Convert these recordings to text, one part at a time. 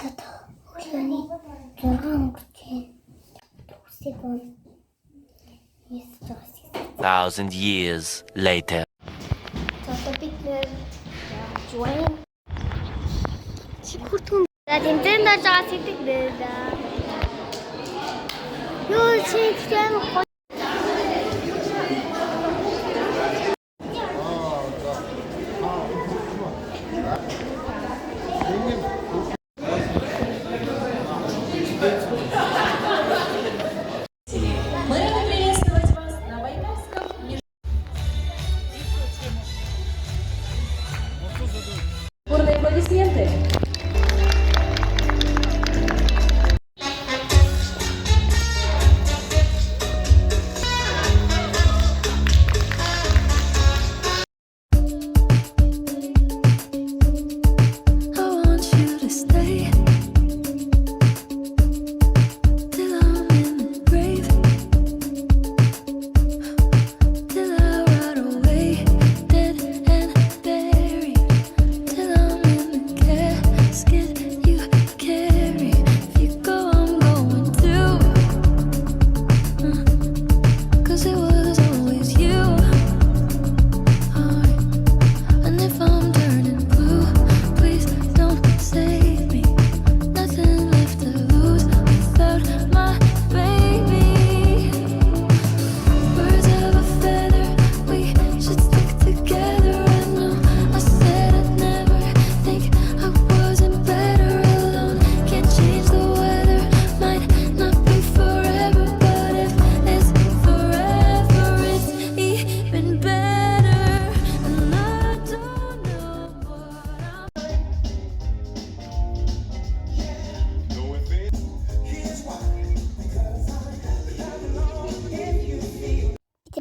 Өглөөний 6 өнгөрч төгсөг байна. Thousand years later. За бид нэр жуун чигүртгүн за тэмцээнд орж байгаа сэтгэлээ да. Юу чигтэн Бурные аплодисменты.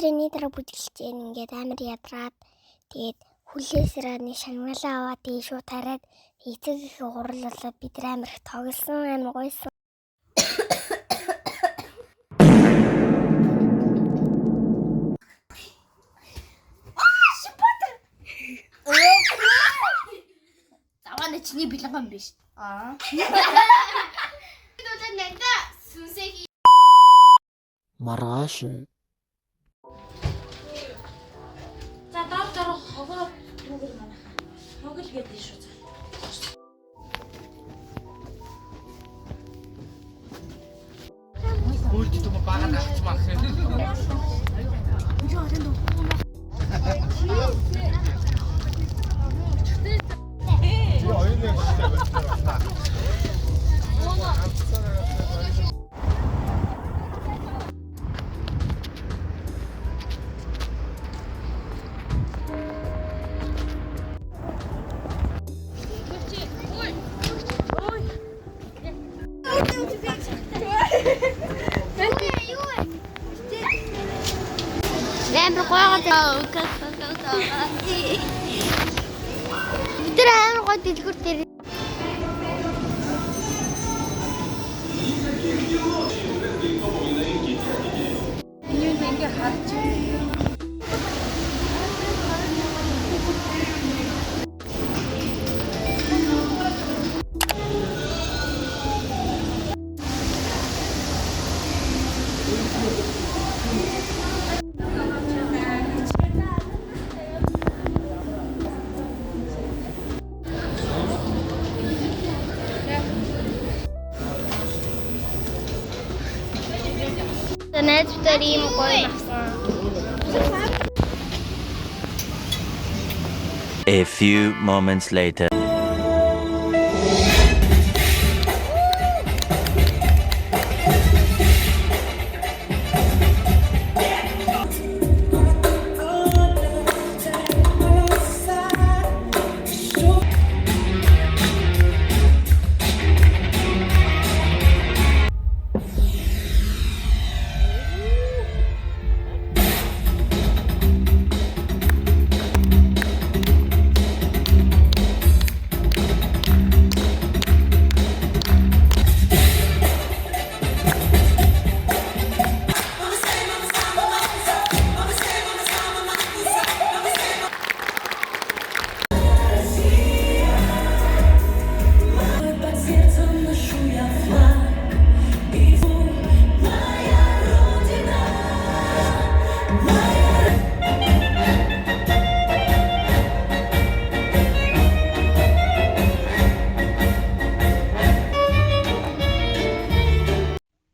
Бидний дараа бүжиглэж ингээд амар ядраад тэгээд хүлээсраны шагналаа аваад тийм шууд хараад эцэг их гурал болоод бид амар их тоглосон амар гойсон. Заваа чиний бэлгэн биш. Бид нэнда сүнсээ Маргааш. За доктор хогоо түгэл манайхаа. Хогөл гэдэг шүү. Өлд юм багад авчмаа гэх юм. Амар гойгоо бид амар гой дэлгүр дээр Ингээ харж найзтай ийм гоё авсан. A few moments later.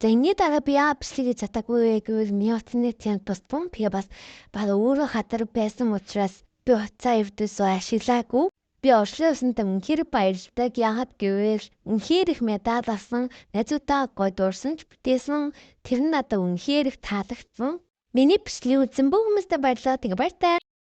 За энэний дараа би бичлэгийг чадаагүй гэвэл минутны тянд тусдсан. Би бас өөрөө хатар байсан учраас би уцаа эвдээс ашиглаагүй. Би орчлын усанд үнэхээр баярлалтай. Яагаад гэвэл үнэхээр их медаль авсан, найзуудаа гой дуурсан ч бүтээсэн. Тэр нь надад үнэхээр их таалагдсан. Миний бичлэгийг үзсэн бүх хүмүүстээ баярлалаа. Тэгээ баяртай.